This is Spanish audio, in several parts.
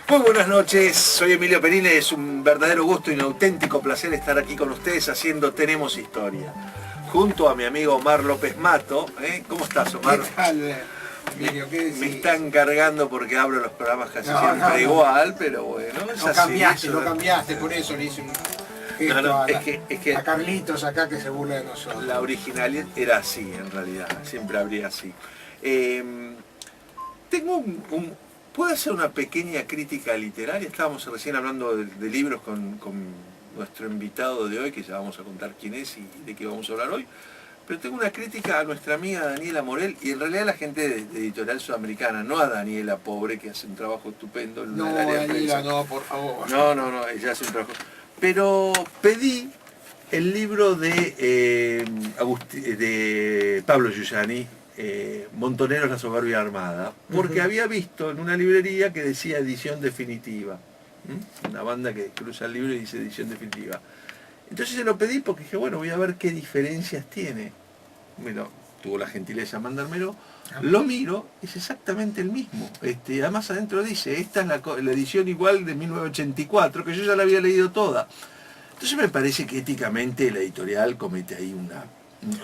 Muy buenas noches, soy Emilio Perini, es un verdadero gusto y un auténtico placer estar aquí con ustedes haciendo Tenemos Historia, junto a mi amigo Omar López Mato. ¿Cómo estás, Omar? ¿Qué tal, Emilio? ¿Qué decís? Me están cargando porque abro los programas casi siempre igual, pero bueno, es no así, cambiaste, eso. no cambiaste, por eso le hice un gesto es que a Carlitos acá que se burla de nosotros. La originalidad era así, en realidad, siempre habría así. Tengo ¿Puedo hacer una pequeña crítica literaria? Estábamos recién hablando de libros con nuestro invitado de hoy, que ya vamos a contar quién es y de qué vamos a hablar hoy. Pero tengo una crítica a nuestra amiga Daniela Morel y en realidad a la gente de Editorial Sudamericana, no a Daniela, pobre, que hace un trabajo estupendo en no, el área de Daniela, prensa. no, por favor. No, ella hace un trabajo. Pero pedí el libro de Pablo Giuliani, Montoneros, la soberbia armada, porque había visto en una librería que decía edición definitiva. Una banda que cruza el libro y dice edición definitiva. Entonces se lo pedí porque dije, bueno, voy a ver qué diferencias tiene. Tuvo la gentileza de mandármelo. Lo miro, es exactamente el mismo. Además adentro dice, esta es la edición igual de 1984, que yo ya la había leído toda. Entonces me parece que éticamente la editorial comete ahí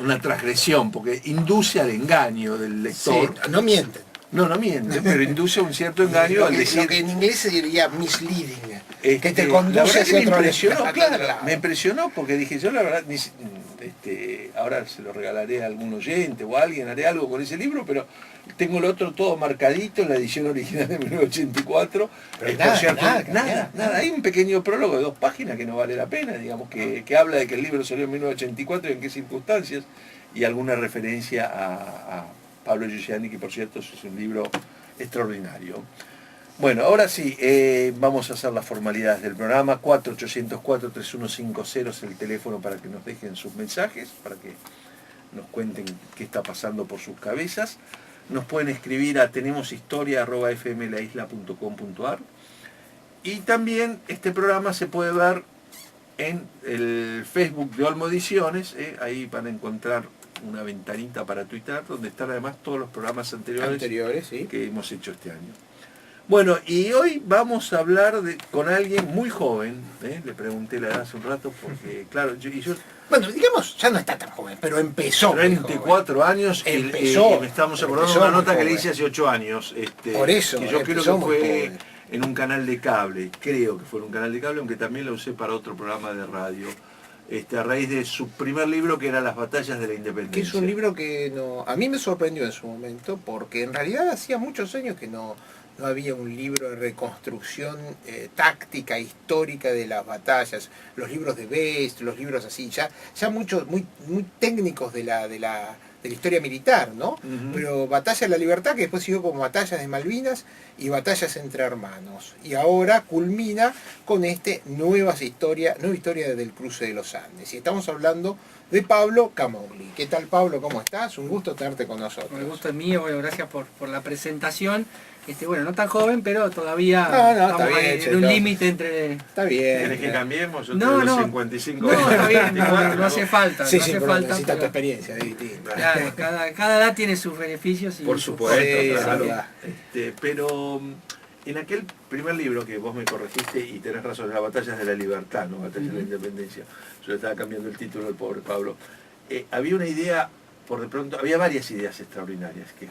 una transgresión, porque induce al engaño del lector. Sí, no mienten. No miente, pero induce a un cierto engaño al decir... Lo que en inglés se diría misleading, que te la conduce verdad que hacia me otro impresionó, claro, lado. me impresionó porque dije, yo la verdad, ahora se lo regalaré a algún oyente o a alguien, haré algo con ese libro, pero tengo el otro todo marcadito en la edición original de 1984. Pero Por cierto, nada. Hay un pequeño prólogo de 2 páginas que no vale la pena, digamos, que habla de que el libro salió en 1984 y en qué circunstancias, y alguna referencia a Pablo Giuliani, que por cierto es un libro extraordinario. Bueno, ahora sí, vamos a hacer las formalidades del programa. 4804-3150 es el teléfono para que nos dejen sus mensajes, para que nos cuenten qué está pasando por sus cabezas. Nos pueden escribir a tenemoshistoria@fmlaisla.com.ar. Y también este programa se puede ver en el Facebook de Olmo Ediciones. Ahí van a encontrar una ventanita para Twitter, donde están además todos los programas anteriores sí, que hemos hecho este año. Bueno, y hoy vamos a hablar con alguien muy joven. Le pregunté la edad hace un rato porque, claro, bueno, digamos, ya no está tan joven, pero empezó. 34 años empezó, y me estamos acordando de una nota que le hice hace 8 años. Por eso, que yo creo que fue en un canal de cable, creo que fue en un canal de cable, aunque también la usé para otro programa de radio. A raíz de su primer libro, que era Las batallas de la independencia. Que es un libro que a mí me sorprendió en su momento, porque en realidad hacía muchos años que no había un libro de reconstrucción táctica, histórica de las batallas. Los libros de Best, los libros así, ya muchos, muy técnicos de la historia militar, ¿no? Pero Batalla de la Libertad, que después siguió como Batallas de Malvinas y Batallas entre Hermanos. Y ahora culmina con nueva historia del cruce de los Andes. Y estamos hablando de Pablo Camogli. ¿Qué tal, Pablo? ¿Cómo estás? Un gusto tenerte con nosotros. El gusto es mío, bueno, gracias por la presentación. Bueno, no tan joven, pero todavía estamos bien, en un límite entre... Está bien. ¿Querés que cambiemos? Yo No, tengo 55 años. No, está bien, no hace falta. Sí, no hace pero falta, necesita tu experiencia, es distinto. Claro, cada edad tiene sus beneficios. Por supuesto, claro. Verdad. Pero en aquel primer libro que vos me corregiste, y tenés razón, las batallas de la libertad, no batallas de la independencia, yo le estaba cambiando el título al pobre Pablo, había una idea, había varias ideas extraordinarias que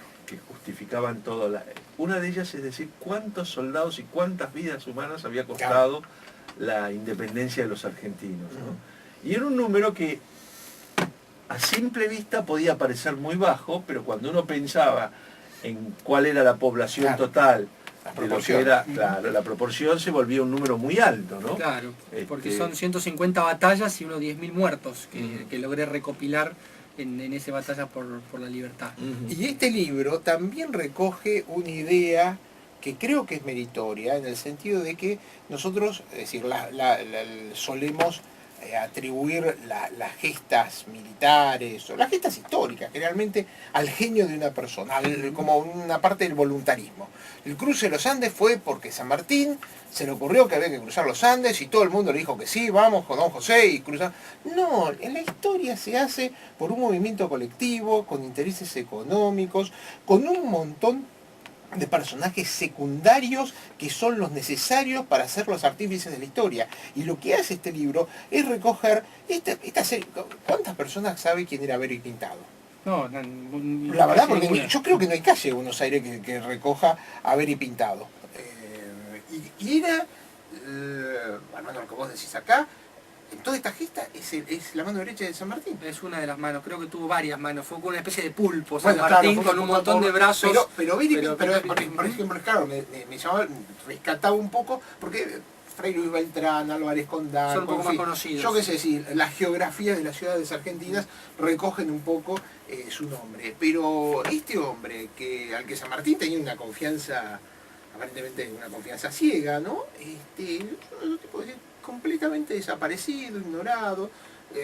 justificaban todo. Una de ellas es decir, cuántos soldados y cuántas vidas humanas había costado la independencia de los argentinos, ¿no? Y era un número que a simple vista podía parecer muy bajo, pero cuando uno pensaba en cuál era la población total, de lo que era, la proporción se volvía un número muy alto, ¿no? Claro, porque son 150 batallas y unos 10.000 muertos que logré recopilar en esa batalla por la libertad. Y este libro también recoge una idea que creo que es meritoria, en el sentido de que nosotros, es decir, solemos atribuir las gestas militares o las gestas históricas generalmente al genio de una persona, como una parte del voluntarismo. El cruce de los Andes fue porque San Martín se le ocurrió que había que cruzar los Andes y todo el mundo le dijo que sí, vamos con Don José y cruzar. No, en la historia se hace por un movimiento colectivo, con intereses económicos, con un montón de personajes secundarios que son los necesarios para ser los artífices de la historia. Y lo que hace este libro es recoger esta serie. ¿Cuántas personas sabe quién era Vero y Pintado? No, La verdad, porque yo creo que no hay calle en Buenos Aires que recoja a Vero y Pintado. Y era, hermano, lo que vos decís acá, en toda esta gesta es la mano derecha de San Martín. Es una de las manos, creo que tuvo varias manos, fue como una especie de pulpo, Bueno, San Martín, claro, con un montón de brazos. Pero por ejemplo, claro, me llamaba, rescataba un poco, porque Fray Luis Beltrán, Álvarez Condán, son un poco en más fin, conocidos. yo qué sé, sí, las geografías de las ciudades argentinas recogen un poco su nombre. Pero este hombre, al que San Martín tenía una confianza, aparentemente una confianza ciega, ¿no? Yo te puedo decir, completamente desaparecido, ignorado.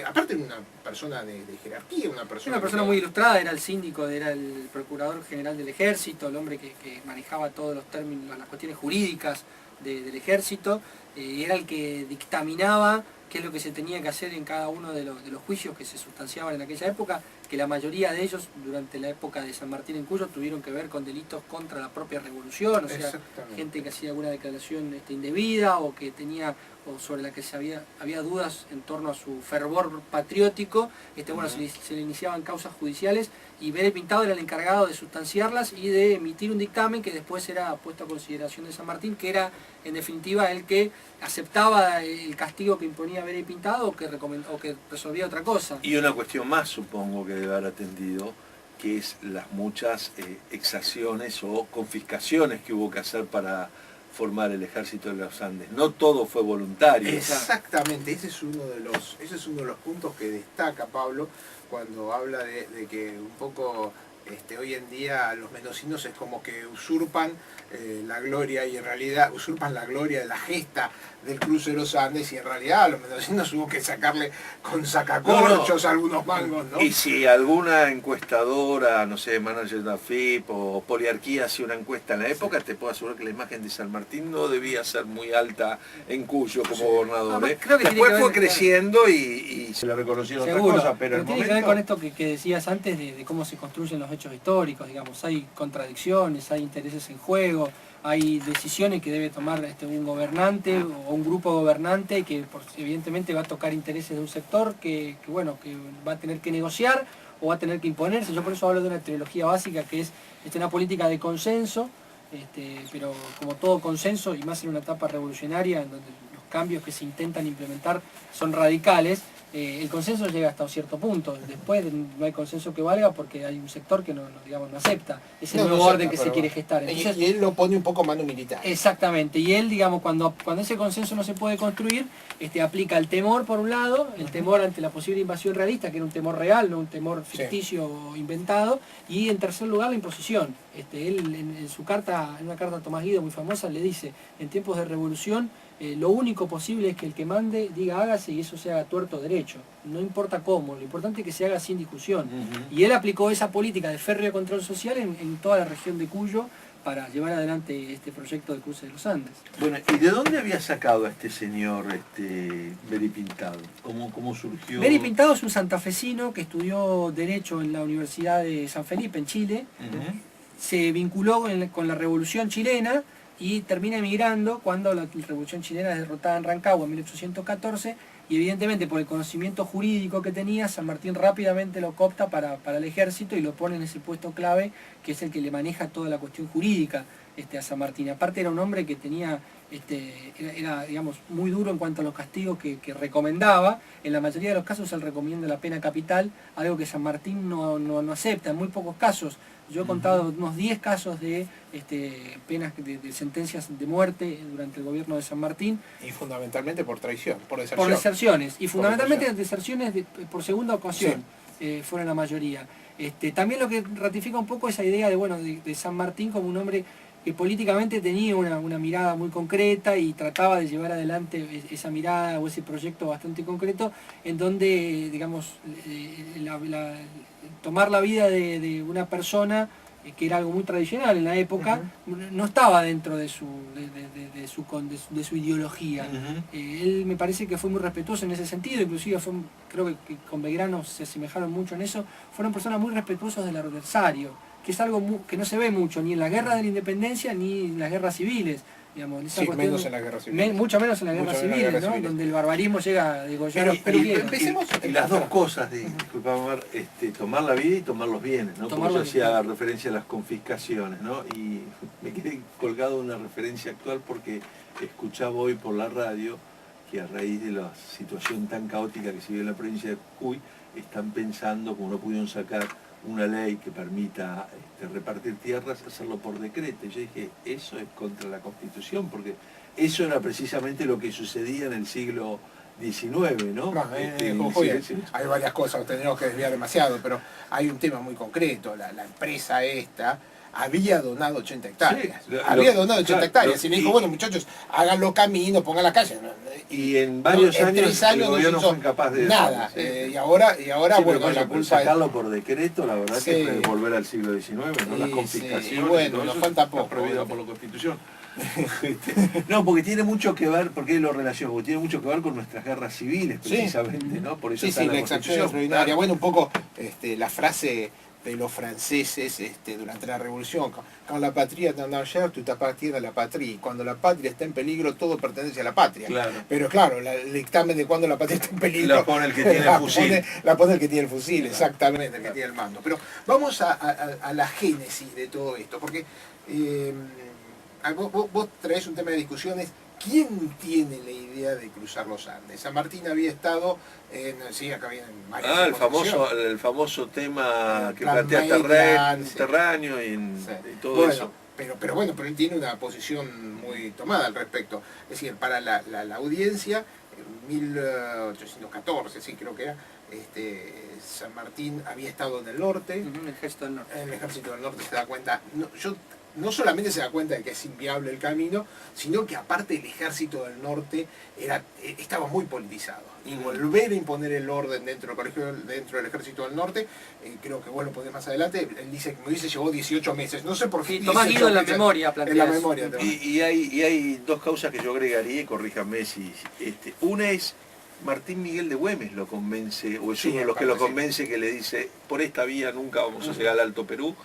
Aparte de una persona de jerarquía, una persona muy ilustrada, era el síndico, era el procurador general del ejército, el hombre que manejaba todos los términos, las cuestiones jurídicas del ejército, era el que dictaminaba qué es lo que se tenía que hacer en cada uno de los juicios que se sustanciaban en aquella época, que la mayoría de ellos durante la época de San Martín en Cuyo tuvieron que ver con delitos contra la propia revolución, o sea, gente que hacía alguna declaración indebida o que tenía, o sobre la que había dudas en torno a su fervor patriótico, bueno, se le iniciaban causas judiciales y Vero y Pintado era el encargado de sustanciarlas y de emitir un dictamen que después era puesto a consideración de San Martín, que era en definitiva el que aceptaba el castigo que imponía Vero y Pintado o que resolvía otra cosa. Y una cuestión más, supongo, que debe haber atendido, que es las muchas exacciones o confiscaciones que hubo que hacer para formar el ejército de los Andes. No todo fue voluntario. Exactamente, ese es uno de los puntos que destaca Pablo cuando habla de que un poco hoy en día los mendocinos es como que usurpan la gloria, y en realidad usurpan la gloria de la gesta del cruce de los Andes, y en realidad a los mendocinos hubo que sacarle con sacacorchos algunos mangos, ¿no? Y si alguna encuestadora, no sé, Manager de AFIP o Poliarquía hacía una encuesta en la época, te puedo asegurar que la imagen de San Martín no debía ser muy alta en Cuyo como gobernador. Creo que después fue ver, creciendo y se le reconocieron otras cosas, pero el tiene momento... que ver con esto que decías antes de cómo se construyen los hechos históricos, digamos, hay contradicciones, hay intereses en juego, hay decisiones que debe tomar un gobernante o un grupo gobernante que evidentemente va a tocar intereses de un sector que va a tener que negociar o va a tener que imponerse. Yo por eso hablo de una teología básica que es una política de consenso, pero como todo consenso, y más en una etapa revolucionaria en donde los cambios que se intentan implementar son radicales, el consenso llega hasta un cierto punto. Después no hay consenso que valga porque hay un sector que no acepta ese nuevo orden que se quiere gestar. Entonces, y él lo pone un poco mano militar. Exactamente, y él, digamos, cuando ese consenso no se puede construir, aplica el temor por un lado, el temor ante la posible invasión realista, que era un temor real, no un temor ficticio o inventado, y en tercer lugar la imposición. Él en su carta, en una carta a Tomás Guido muy famosa, le dice, en tiempos de revolución, lo único posible es que el que mande diga hágase y eso se haga tuerto derecho. No importa cómo, lo importante es que se haga sin discusión. Y él aplicó esa política de férreo control social en toda la región de Cuyo para llevar adelante este proyecto de cruce de los Andes. Bueno, ¿y de dónde había sacado a este señor Vero y Pintado? ¿Cómo surgió? Vero y Pintado es un santafesino que estudió Derecho en la Universidad de San Felipe, en Chile. Se vinculó con la Revolución Chilena y termina emigrando cuando la Revolución Chilena es derrotada en Rancagua en 1814, y evidentemente por el conocimiento jurídico que tenía, San Martín rápidamente lo coopta para el ejército y lo pone en ese puesto clave, que es el que le maneja toda la cuestión jurídica a San Martín. Aparte era un hombre que tenía, era digamos, muy duro en cuanto a los castigos que recomendaba. En la mayoría de los casos él recomienda la pena capital, algo que San Martín no acepta, en muy pocos casos. Yo he contado unos 10 casos de penas, de sentencias de muerte durante el gobierno de San Martín. Y fundamentalmente por traición, por deserción. Por deserciones, y fundamentalmente deserciones por segunda ocasión, fueron la mayoría. También lo que ratifica un poco esa idea de San Martín como un hombre que políticamente tenía una mirada muy concreta y trataba de llevar adelante esa mirada o ese proyecto bastante concreto, en donde, digamos, tomar la vida de una persona, que era algo muy tradicional en la época, no estaba dentro de su ideología. Él me parece que fue muy respetuoso en ese sentido, inclusive creo que con Belgrano se asemejaron mucho en eso, fueron personas muy respetuosas del adversario, que es algo que no se ve mucho, ni en la guerra de la independencia, ni en las guerras civiles. Digamos, esa menos en la guerra civil. Mucho menos en las guerras civiles, ¿no? Donde el barbarismo llega a degollar. Empecemos. Y las dos cosas, disculpame, Omar, tomar la vida y tomar los bienes, ¿no? Porque yo hacía referencia a las confiscaciones, ¿no? Y me quedé colgado una referencia actual porque escuchaba hoy por la radio que a raíz de la situación tan caótica que se vive en la provincia de Jujuy, están pensando, como no pudieron sacar una ley que permita repartir tierras, hacerlo por decreto. Y yo dije, eso es contra la Constitución, porque eso era precisamente lo que sucedía en el siglo XIX, ¿no? Hay varias cosas, tendríamos que desviar demasiado, pero hay un tema muy concreto. La empresa esta había donado 80 hectáreas. Había donado 80 hectáreas. Y le dijo, bueno, muchachos, háganlo camino, pongan la calle. Y en varios años el gobierno fue incapaz de nada. Y ahora bueno, la culpa sacarlo por decreto, la verdad que es volver al siglo XIX, ¿no? Las confiscaciones. Y bueno, nos falta poco. Está prohibido por la Constitución. No, porque tiene mucho que ver, porque lo relaciono, porque tiene mucho que ver con nuestras guerras civiles, precisamente, ¿no? Por eso está la exacción extraordinaria. Bueno, un poco la frase de los franceses durante la revolución, cuando la patria está en danger, tú te appartiene a la patria, cuando la patria está en peligro, todo pertenece a la patria. Claro. Pero claro, el dictamen de cuando la patria está en peligro la pone el que tiene el fusil. La pone el que tiene el fusil, exactamente, el que tiene el mando. Pero vamos a la génesis de todo esto, porque vos traes un tema de discusiones. ¿Quién tiene la idea de cruzar los Andes? San Martín había estado en... Sí, acá vienen varias el famoso tema que plantea Terráneo y todo eso. Pero bueno, pero él tiene una posición muy tomada al respecto. Es decir, para la audiencia, en 1814, sí creo que era, San Martín había estado en el norte. En el Ejército del Norte. En el Ejército del Norte se da cuenta... No solamente se da cuenta de que es inviable el camino, sino que aparte el Ejército del Norte estaba muy politizado. Y volver a imponer el orden dentro del Ejército del Norte, creo que vos lo ponés más adelante, él dice que me hubiese llevado 18 meses. No sé por qué. Tomás Guido en la memoria plantea. En la memoria. Y hay dos causas que yo agregaría, y corríjanme si... una es... Martín Miguel de Güemes lo convence, o es uno de los que lo convence, que le dice, por esta vía nunca vamos a llegar al Alto Perú.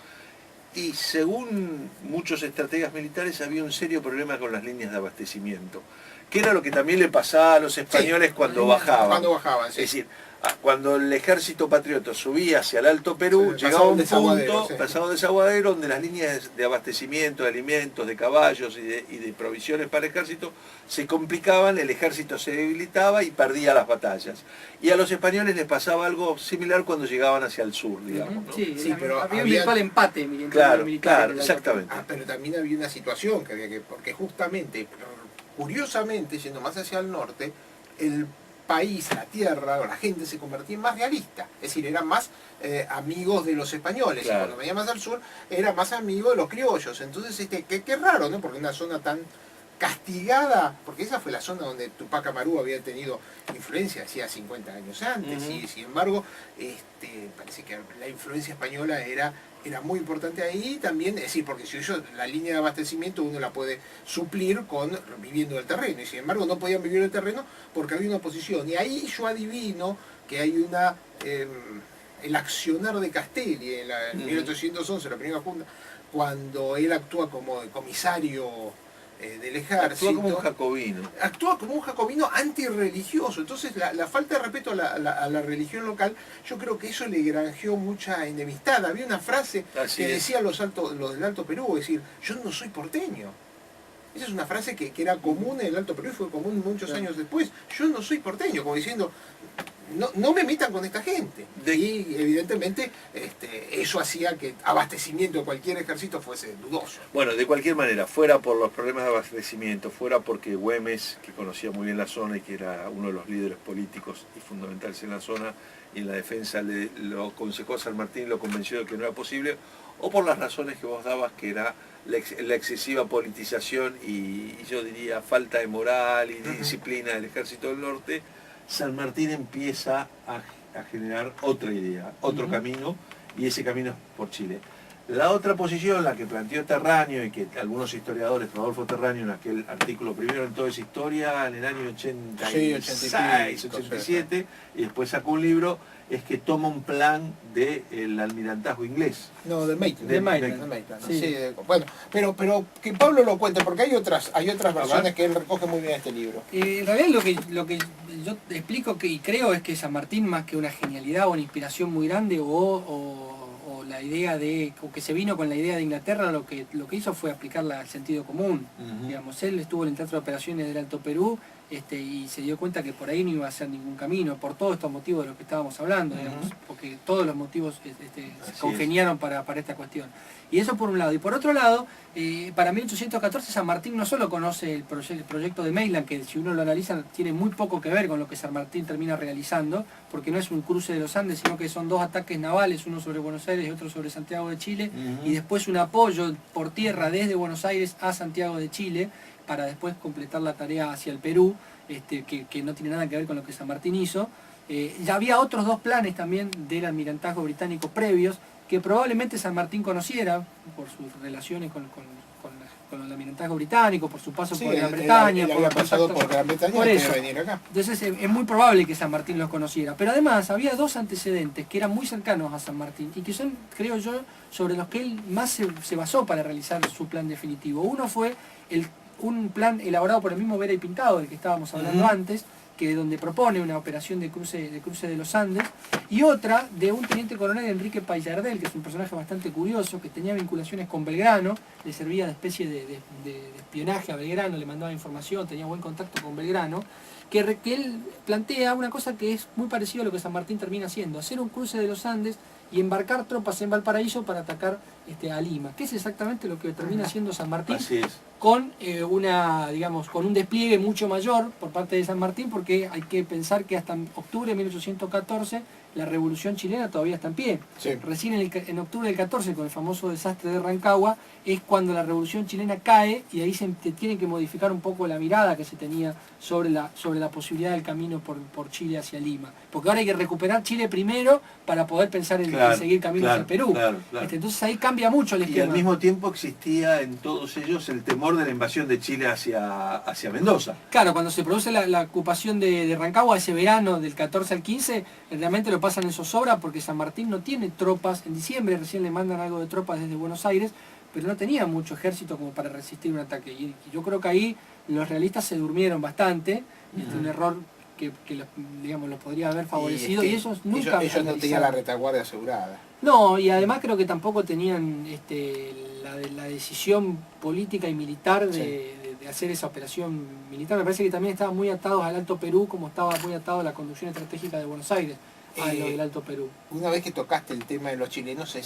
Y según muchos estrategas militares había un serio problema con las líneas de abastecimiento, que era lo que también le pasaba a los españoles cuando bajaban. Es decir, cuando el ejército patriota subía hacia el Alto Perú, llegaba un punto, pasado Desaguadero, donde las líneas de abastecimiento, de alimentos, de caballos y de provisiones para el ejército se complicaban, el ejército se debilitaba y perdía las batallas. Y a los españoles les pasaba algo similar cuando llegaban hacia el sur, digamos, ¿no? Sí, pero había un virtual empate militar. Claro, exactamente. Pero también había una situación que había porque justamente, curiosamente, yendo más hacia el norte, el país, la tierra o la gente se convertía en más realista, es decir, eran más amigos de los españoles, y cuando venía más al sur era más amigo de los criollos. Entonces qué raro, ¿no? Porque una zona tan castigada, porque esa fue la zona donde Tupac Amaru había tenido influencia hacía 50 años antes, y sin embargo parece que la influencia española era muy importante ahí también, es decir, porque si la línea de abastecimiento uno la puede suplir viviendo del terreno, y sin embargo no podían vivir del terreno porque había una oposición. Y ahí yo adivino que hay el accionar de Castelli en 1811, la primera junta, cuando él actúa como comisario del ejército. Actúa como un jacobino antirreligioso. Entonces la falta de respeto a la religión local, yo creo que eso le granjeó mucha enemistad. Había una frase que decía los del Alto Perú, es decir, yo no soy porteño. Esa es una frase que era común en el Alto Perú y fue común muchos años después. Yo no soy porteño, como diciendo, no me metan con esta gente. Y evidentemente eso hacía que abastecimiento de cualquier ejército fuese dudoso. Bueno, de cualquier manera, fuera por los problemas de abastecimiento, fuera porque Güemes, que conocía muy bien la zona y que era uno de los líderes políticos y fundamentales en la zona, y en la defensa lo aconsejó a San Martín, lo convenció de que no era posible, o por las razones que vos dabas, que era la excesiva politización y yo diría falta de moral y de disciplina del Ejército del Norte, San Martín empieza a generar otra idea, otro camino, y ese camino es por Chile. La otra posición, la que planteó Terráneo y que algunos historiadores, Rodolfo Terráneo en aquel artículo primero en toda esa historia, en el año 86, 87, y después sacó un libro, es que toma un plan del almirantazgo inglés. No, de Maitland. De Maitland. De Maitland, ¿no? Sí. Sí, bueno, pero que Pablo lo cuente, porque hay otras versiones que él recoge muy bien este libro. En realidad lo que yo explico y creo es que San Martín, más que una genialidad o una inspiración muy grande o la idea de, o que se vino con la idea de Inglaterra, lo que hizo fue aplicarla al sentido común. Digamos, él estuvo en el Teatro de Operaciones del Alto Perú y se dio cuenta que por ahí no iba a ser ningún camino, por todos estos motivos de los que estábamos hablando, digamos, porque todos los motivos se congeniaron para esta cuestión. Y eso por un lado. Y por otro lado, para 1814 San Martín no solo conoce el proyecto de Maitland, que si uno lo analiza tiene muy poco que ver con lo que San Martín termina realizando, porque no es un cruce de los Andes, sino que son dos ataques navales, uno sobre Buenos Aires y otro sobre Santiago de Chile, y después un apoyo por tierra desde Buenos Aires a Santiago de Chile, para después completar la tarea hacia el Perú, que no tiene nada que ver con lo que San Martín hizo. Ya había otros dos planes también del almirantazgo británico previos, que probablemente San Martín conociera por sus relaciones con el almirantazgo británico, por su paso por Gran Bretaña. Él había pasado por Gran Bretaña por antes eso. de venir acá. Entonces es muy probable que San Martín los conociera. Pero además había dos antecedentes que eran muy cercanos a San Martín y que son, creo yo, sobre los que él más se basó para realizar su plan definitivo. Uno fue un plan elaborado por el mismo Vera y Pintado, del que estábamos hablando antes, que donde propone una operación de cruce de los Andes, y otra de un teniente coronel Enrique Paillardel, que es un personaje bastante curioso, que tenía vinculaciones con Belgrano, le servía de especie de espionaje a Belgrano, le mandaba información, tenía buen contacto con Belgrano, que él plantea una cosa que es muy parecida a lo que San Martín termina haciendo, hacer un cruce de los Andes y embarcar tropas en Valparaíso para atacar a Lima, que es exactamente lo que termina haciendo San Martín. Así es. Con con un despliegue mucho mayor por parte de San Martín, porque hay que pensar que hasta octubre de 1814 la revolución chilena todavía está en pie. Sí. Recién en octubre del 14, con el famoso desastre de Rancagua, es cuando la revolución chilena cae y ahí se tiene que modificar un poco la mirada que se tenía sobre la posibilidad del camino por Chile hacia Lima. Porque ahora hay que recuperar Chile primero para poder pensar en seguir camino hacia el Perú. Entonces ahí cambia mucho el esquema. Y al mismo tiempo existía en todos ellos el temor de la invasión de Chile hacia Mendoza. Claro, cuando se produce la ocupación de Rancagua, ese verano del 14 al 15, realmente lo pasan en zozobra porque San Martín no tiene tropas. En diciembre recién le mandan algo de tropas desde Buenos Aires, pero no tenía mucho ejército como para resistir un ataque. Y yo creo que ahí los realistas se durmieron bastante, un error que los podría haber favorecido, y ellos nunca ellos no tenían la retaguardia asegurada. No, y además creo que tampoco tenían la decisión política y militar de hacer esa operación militar. Me parece que también estaban muy atados al Alto Perú, como estaba muy atado a la conducción estratégica de Buenos Aires, a lo del Alto Perú. Una vez que tocaste el tema de los chilenos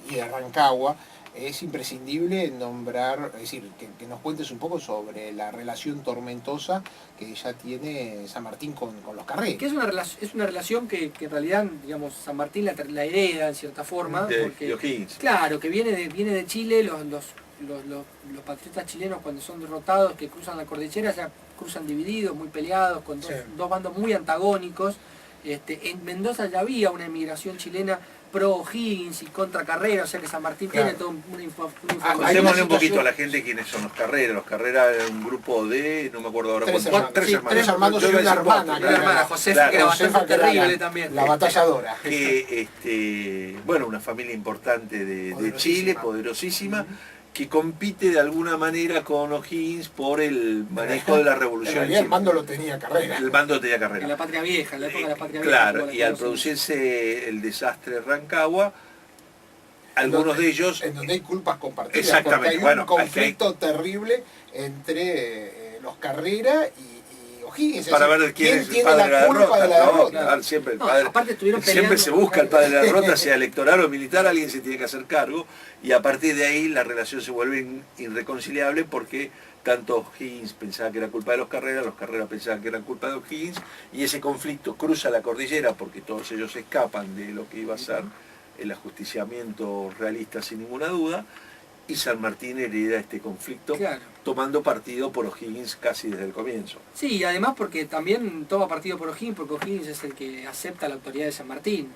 y de Rancagua, es imprescindible nombrar, es decir, que nos cuentes un poco sobre la relación tormentosa que ya tiene San Martín con los Carré. Que es una relación que en realidad, digamos, San Martín la hereda en cierta forma. De Porque, O'Higgins. claro, que viene de Chile, los patriotas chilenos cuando son derrotados, que cruzan la cordillera, ya cruzan divididos, muy peleados, con dos bandos muy antagónicos. En Mendoza ya había una emigración chilena pro O'Higgins y contra Carrera, o sea que San Martín tiene toda una información. Contémosle un poquito a la gente quiénes son los Carreras. Los Carreras eran un grupo de, no me acuerdo ahora cuántos, tres hermanos y una hermana. Una hermana, Josefa, que era bastante terrible también. La batalladora. Que, bueno, una familia importante de Chile, poderosísima, que compite de alguna manera con O'Higgins por el manejo de la revolución. En realidad el mando lo tenía Carrera. El mando lo tenía Carrera. En la Patria Vieja, en la época de la Patria Vieja. Claro, y al producirse el desastre de Rancagua, algunos de ellos... En donde hay culpas compartidas. Exactamente. Porque hay un conflicto terrible entre los Carrera y O'Higgins. Para ver quién es el tiene padre de la culpa de la derrota. derrota. Claro, siempre el padre, aparte estuvieron siempre peleando. se busca el padre de la derrota, sea electoral o militar, alguien se tiene que hacer cargo, y a partir de ahí la relación se vuelve irreconciliable porque tanto O'Higgins pensaba que era culpa de los Carreras pensaban que era culpa de O'Higgins, y ese conflicto cruza la cordillera porque todos ellos escapan de lo que iba a ser el ajusticiamiento realista sin ninguna duda, y San Martín hereda este conflicto. Claro. tomando partido por O'Higgins casi desde el comienzo. Sí, y además porque también toma partido por O'Higgins, porque O'Higgins es el que acepta la autoridad de San Martín.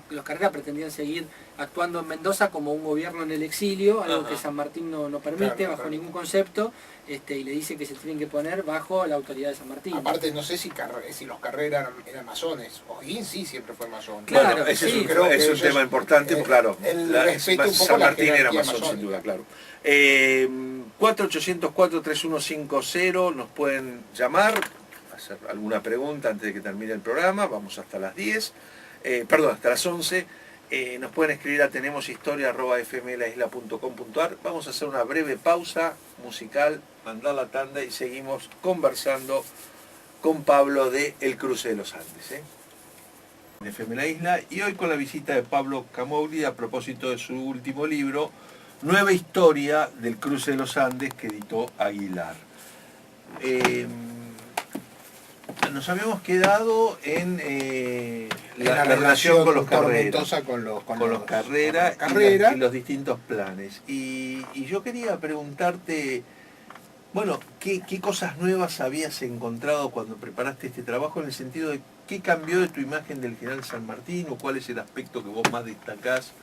Los Carreras pretendían seguir actuando en Mendoza como un gobierno en el exilio, algo que San Martín no permite bajo ningún concepto, y le dice que se tienen que poner bajo la autoridad de San Martín. Aparte, no sé si los Carreras eran masones. O'Higgins sí siempre fue masón. Claro, bueno, ese sí, es un tema importante, porque claro, San Martín era masón, masónica. sin duda, claro. 4804-3150, nos pueden llamar, hacer alguna pregunta antes de que termine el programa, vamos hasta las 10, hasta las 11. Nos pueden escribir a tenemoshistoria@fmlaisla.com.ar. Vamos a hacer una breve pausa musical, mandar la tanda y seguimos conversando con Pablo de El Cruce de los Andes. En FM La Isla, y hoy con la visita de Pablo Camogli a propósito de su último libro, Nueva Historia del Cruce de los Andes, que editó Aguilar. Nos habíamos quedado en la relación con los Carreras, con los Carreras y los distintos planes. Y yo quería preguntarte, bueno, ¿qué cosas nuevas habías encontrado cuando preparaste este trabajo, en el sentido de qué cambió de tu imagen del general San Martín, o cuál es el aspecto que vos más destacás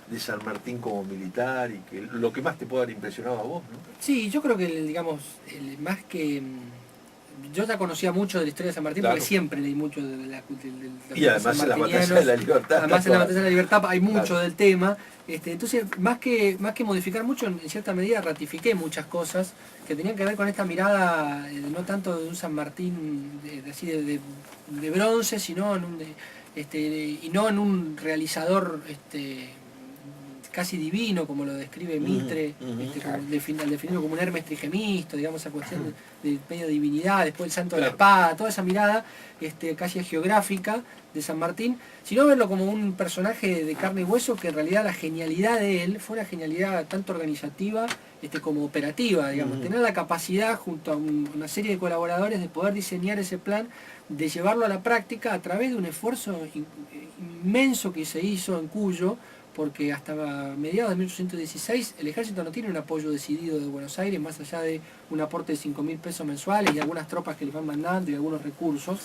de San Martín como militar, y que lo que más te puede haber impresionado a vos, ¿no? Sí, yo creo que, digamos, más que... Yo ya conocía mucho de la historia de San Martín, porque siempre leí mucho de la y además en la Batalla de la Libertad. Además en la Batalla de la Libertad hay mucho del tema. Entonces, más que modificar mucho, en cierta medida ratifiqué muchas cosas que tenían que ver con esta mirada, no tanto de un San Martín de bronce, sino y no en un realizador casi divino, como lo describe Mitre, definirlo como un Hermes Trigemisto, digamos, esa cuestión de medio divinidad, después el santo de la espada, toda esa mirada casi geográfica de San Martín, sino verlo como un personaje de carne y hueso, que en realidad la genialidad de él fue una genialidad tanto organizativa como operativa, digamos, tener la capacidad junto a una serie de colaboradores de poder diseñar ese plan, de llevarlo a la práctica a través de un esfuerzo inmenso que se hizo en Cuyo, porque hasta mediados de 1816 el ejército no tiene un apoyo decidido de Buenos Aires, más allá de un aporte de 5.000 pesos mensuales y algunas tropas que les van mandando y algunos recursos.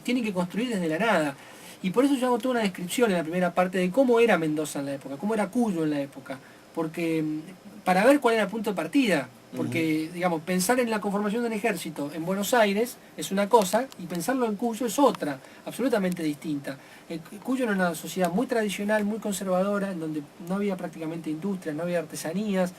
Tienen que construir desde la nada. Y por eso yo hago toda una descripción en la primera parte de cómo era Mendoza en la época, cómo era Cuyo en la época, porque para ver cuál era el punto de partida. Porque, digamos, pensar en la conformación del ejército en Buenos Aires es una cosa, y pensarlo en Cuyo es otra, absolutamente distinta. Cuyo era una sociedad muy tradicional, muy conservadora, en donde no había prácticamente industria, no había artesanías,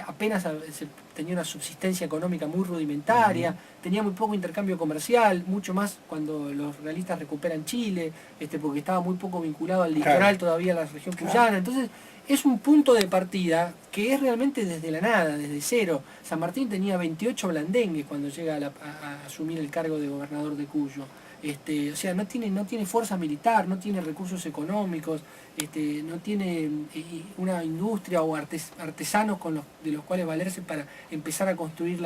apenas se tenía una subsistencia económica muy rudimentaria, tenía muy poco intercambio comercial, mucho más cuando los realistas recuperan Chile, porque estaba muy poco vinculado al litoral todavía, a la región cuyana. Entonces, es un punto de partida que es realmente desde la nada, desde cero. San Martín tenía 28 blandengues cuando llega a asumir el cargo de gobernador de Cuyo. O sea, no tiene fuerza militar, no tiene recursos económicos, no tiene una industria o artesanos de los cuales valerse para empezar a construir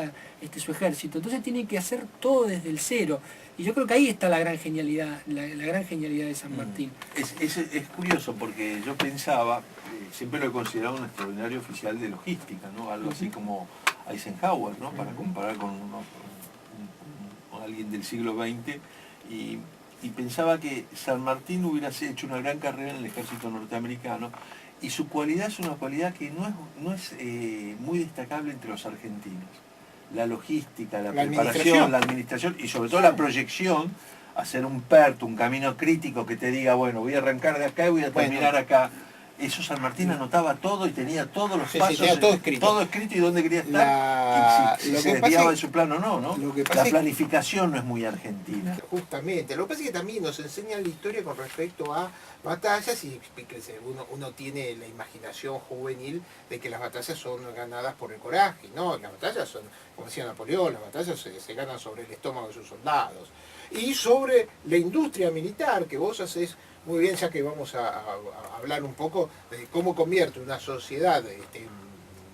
su ejército. Entonces tiene que hacer todo desde el cero. Y yo creo que ahí está la gran genialidad, la gran genialidad de San Martín. Es curioso, porque yo pensaba, siempre lo he considerado un extraordinario oficial de logística, ¿no? Algo así como Eisenhower, ¿no? Para comparar con alguien del siglo XX. Y pensaba que San Martín hubiera hecho una gran carrera en el ejército norteamericano, y su cualidad es una cualidad que no es muy destacable entre los argentinos. La logística, la preparación, la administración y sobre todo la proyección, hacer un PERT, un camino crítico que te diga, bueno, voy a arrancar de acá y voy a terminar acá. Eso San Martín anotaba todo y tenía todos los pasos, tenía todo escrito y dónde quería estar, y si se desviaba de su plan o no, ¿no? La planificación no es muy argentina. Justamente, lo que pasa es que también nos enseña la historia con respecto a batallas, y uno tiene la imaginación juvenil de que las batallas son ganadas por el coraje, ¿no? Las batallas son, como decía Napoleón, las batallas se ganan sobre el estómago de sus soldados. Y sobre la industria militar, que vos haces muy bien, ya que vamos a hablar un poco de cómo convierte una sociedad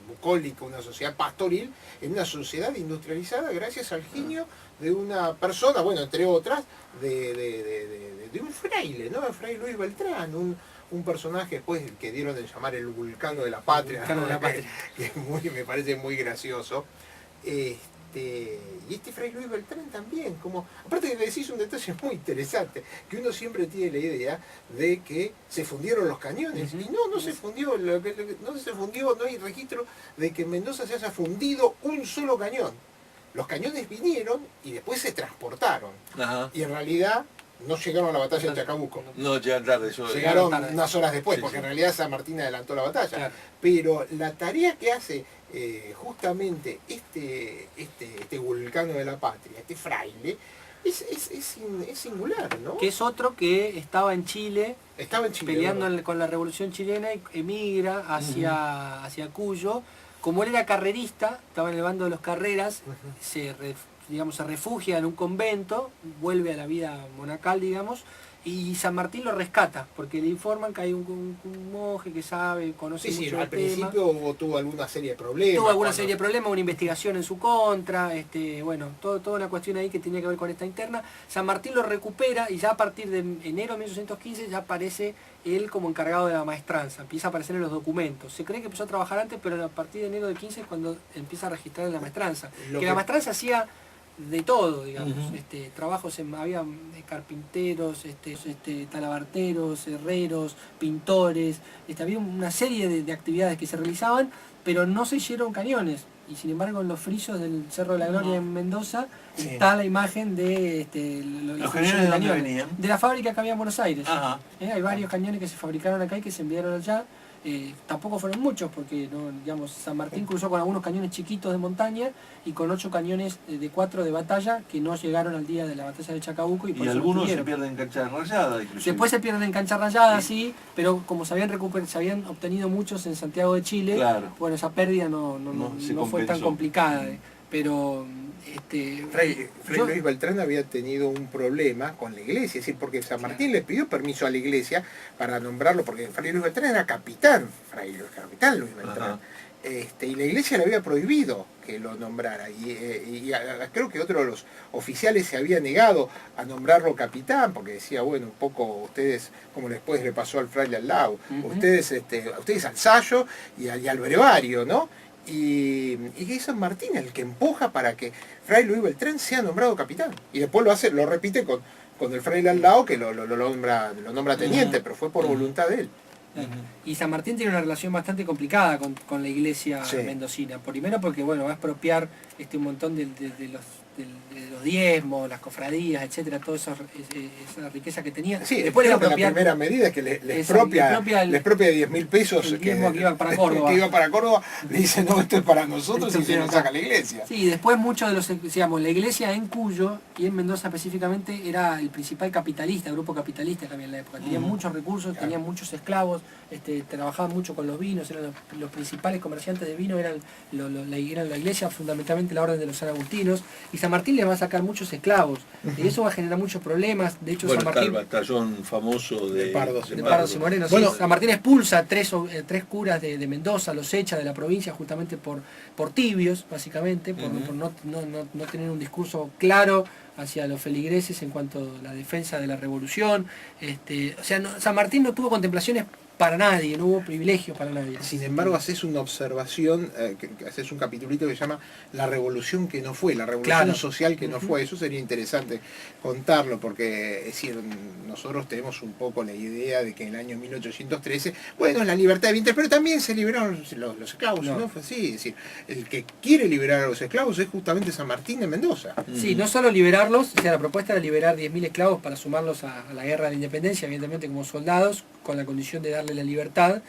bucólica, una sociedad pastoril, en una sociedad industrializada gracias al genio de una persona, bueno, entre otras, de un fraile, ¿no? El fraile Luis Beltrán, un personaje después que dieron de llamar el Vulcano de la Patria, ¿no? Que me parece muy gracioso. Y este Fray Luis Beltrán también, como, aparte que decís un detalle muy interesante, que uno siempre tiene la idea de que se fundieron los cañones, y no se fundió, no hay registro de que en Mendoza se haya fundido un solo cañón. Los cañones vinieron y después se transportaron, Ajá. y en realidad no llegaron a la batalla de Chacabuco. No, ya tarde. Eso, Llegaron tarde. unas horas después, Sí, porque sí. en realidad San Martín adelantó la batalla. Claro. Pero la tarea que hace justamente este vulcano de la patria, este fraile, es singular, ¿no? Que es otro que estaba en Chile, Estaba en Chile. peleando ¿verdad? con la revolución chilena y emigra hacia Cuyo. Como él era carrerista, estaba en el bando de los carreras, se refugia en un convento, vuelve a la vida monacal, digamos, y San Martín lo rescata, porque le informan que hay un monje que sabe, conoce Sí, mucho al el tema. principio tuvo alguna serie de problemas. Tuvo alguna cuando- serie de problemas, una investigación en su contra, bueno, toda una cuestión ahí que tenía que ver con esta interna. San Martín lo recupera y ya a partir de enero de 1815 ya aparece él como encargado de la maestranza, empieza a aparecer en los documentos. Se cree que empezó a trabajar antes, pero a partir de enero de 15 es cuando empieza a registrar en la maestranza. Lo Que que- la maestranza hacía de todo, digamos, Ujú. trabajos había carpinteros, talabarteros, herreros, pintores, había una serie de actividades que se realizaban, pero no se hicieron cañones. Y sin embargo en los frisos del Cerro de la Gloria en Mendoza Sí. está la imagen de ¿Los cañones de dónde venían? de la fábrica que había en Buenos Aires. Ajá. Hay varios cañones que se fabricaron acá y que se enviaron allá. Tampoco fueron muchos porque San Martín cruzó con algunos cañones chiquitos de montaña y con 8 cañones de 4 de batalla que no llegaron al día de la batalla de Chacabuco y por Y eso no algunos se tuvieron. pierden en cancha rayada, inclusive. Después se pierden en cancha rayada, sí, pero como se habían obtenido muchos en Santiago de Chile, Claro. bueno, esa pérdida no se fue tan compensó. complicada. Pero Fray yo- Luis Beltrán había tenido un problema con la iglesia, es decir, porque San Martín le pidió permiso a la iglesia para nombrarlo, porque Fray Luis Beltrán era capitán Luis Beltrán. Ajá. Y la iglesia le había prohibido que lo nombrara, creo que otro de los oficiales se había negado a nombrarlo capitán, porque decía, bueno, un poco ustedes, como después le pasó al fraile al lado, ustedes al sayo y al brevario, ¿no? Y es San Martín el que empuja para que Fray Luis Beltrán sea nombrado capitán. Y después lo repite con el fraile al lado, que lo nombra teniente, pero fue por voluntad de él. Y San Martín tiene una relación bastante complicada con la iglesia Sí. mendocina. Primero porque va a expropiar un montón de los diezmos, las cofradías, etcétera, toda esa riqueza que tenía. Sí, después le va a creo que la expropiar primera medida es que le Exacto, expropia le 10.000 pesos el diezmo que iba para Córdoba. que iba para Córdoba, le dice, no, esto es para nosotros, Esto y se lo acá. saca la iglesia. Sí, después muchos de los, la iglesia en Cuyo y en Mendoza específicamente era el principal capitalista, grupo capitalista que había en la época. Tenían muchos recursos, Claro. tenían muchos esclavos, trabajaban mucho con los vinos, eran los principales comerciantes de vino, eran la iglesia, fundamentalmente la orden de los San Agustinos, y San Martín les va a sacar muchos esclavos, y eso va a generar muchos problemas. De hecho, Bueno, San está el Martín... batallón famoso de Pardos. De Pardos y Morenos, Bueno, sí. San Martín expulsa a tres curas de Mendoza, los echa de la provincia justamente por tibios, básicamente, por no tener un discurso claro hacia los feligreses en cuanto a la defensa de la revolución. San Martín no tuvo contemplaciones para nadie, no hubo privilegios para nadie. Sin embargo, haces una observación, haces un capitulito que se llama La revolución que no fue, la revolución Claro. social que no fue. Eso sería interesante contarlo, porque es decir, nosotros tenemos un poco la idea de que en el año 1813, bueno, es la libertad de vientre, pero también se liberaron los esclavos, No. ¿no? Fue así, es decir, el que quiere liberar a los esclavos es justamente San Martín de Mendoza. Sí, no solo liberarlos, la propuesta era liberar 10.000 esclavos para sumarlos a la guerra de la independencia, evidentemente como soldados, con la condición de darle la libertad.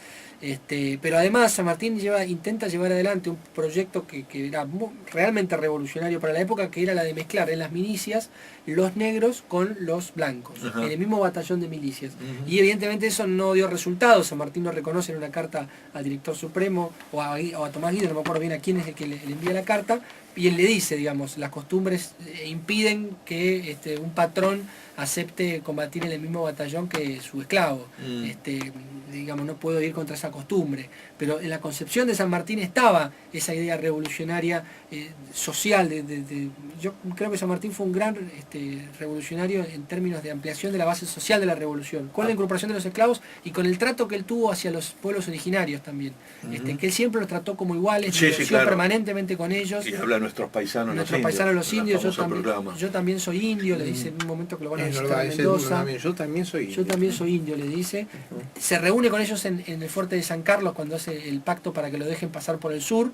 Pero además San Martín intenta llevar adelante un proyecto que era realmente revolucionario para la época, que era la de mezclar en las milicias los negros con los blancos, Ajá. en el mismo batallón de milicias. Y evidentemente eso no dio resultados. San Martín no reconoce en una carta al director supremo o a Tomás Guido, no me acuerdo bien a quién es el que le envía la carta, y él le dice, digamos, las costumbres impiden que un patrón acepte combatir en el mismo batallón que su esclavo. digamos, no puedo ir contra esa costumbre. Pero en la concepción de San Martín estaba esa idea revolucionaria, social. Yo creo que San Martín fue un gran revolucionario en términos de ampliación de la base social de la revolución, con la incorporación de los esclavos y con el trato que él tuvo hacia los pueblos originarios también. Que él siempre los trató como iguales, negoció permanentemente con ellos. Y habla a nuestros paisanos los indios. Yo también soy indio, le dice en un momento que lo van a visitar en Mendoza. Yo también soy indio. Yo también soy indio, le dice. Se reúne con ellos en el fuerte de San Carlos cuando hace el pacto para que lo dejen pasar por el sur.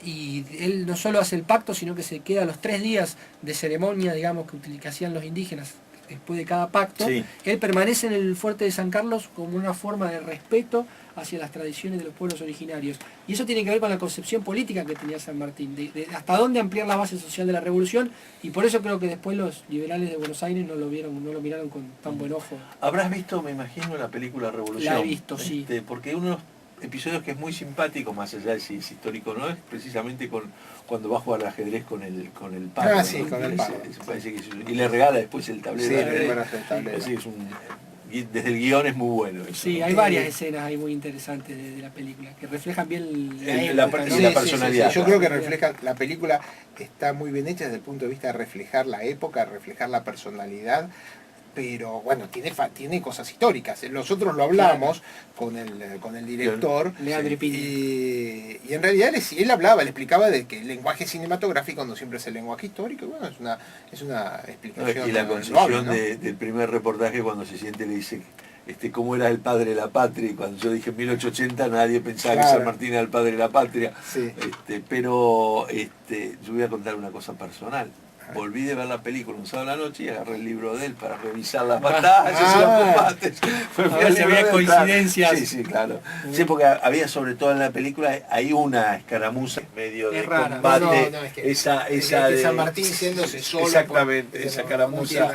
Y él no solo hace el pacto, sino que se queda los 3 días de ceremonia, digamos, que hacían los indígenas después de cada pacto. Sí. Él permanece en el fuerte de San Carlos como una forma de respeto hacia las tradiciones de los pueblos originarios. Y eso tiene que ver con la concepción política que tenía San Martín, de hasta dónde ampliar la base social de la revolución, y por eso creo que después los liberales de Buenos Aires no lo miraron con tan buen ojo. Habrás visto, me imagino, la película Revolución. La he visto, sí. Porque uno de los episodios que es muy simpático, más allá de si es histórico o no, es precisamente cuando va a jugar al ajedrez con el Paco. Ah, sí, ¿no? Con el Paco. Y le regala después el tablero. Sí, le regala el tablero. Así es desde el guión es muy bueno. Eso, sí, ¿no? Hay varias escenas ahí muy interesantes de la película, que reflejan bien la personalidad. Sí. Yo creo que refleja, la película está muy bien hecha desde el punto de vista de reflejar la época, reflejar la personalidad, pero bueno, tiene cosas históricas. Nosotros lo hablamos con el director, y en realidad él hablaba, le explicaba de que el lenguaje cinematográfico no siempre es el lenguaje histórico, y bueno, es una explicación. Y la concepción del primer reportaje, cuando se siente, le dice cómo era el padre de la patria, y cuando yo dije 1880 nadie pensaba que San Martín era el padre de la patria. Sí. Pero yo voy a contar una cosa personal. Volví de ver la película un sábado a la noche y agarré el libro de él para revisar las batallas y los combates. Había coincidencias. Sí, claro. Sí, porque había, sobre todo en la película, hay una escaramuza en medio de combate. Esa de San Martín siéndose solo. Exactamente, esa escaramuza.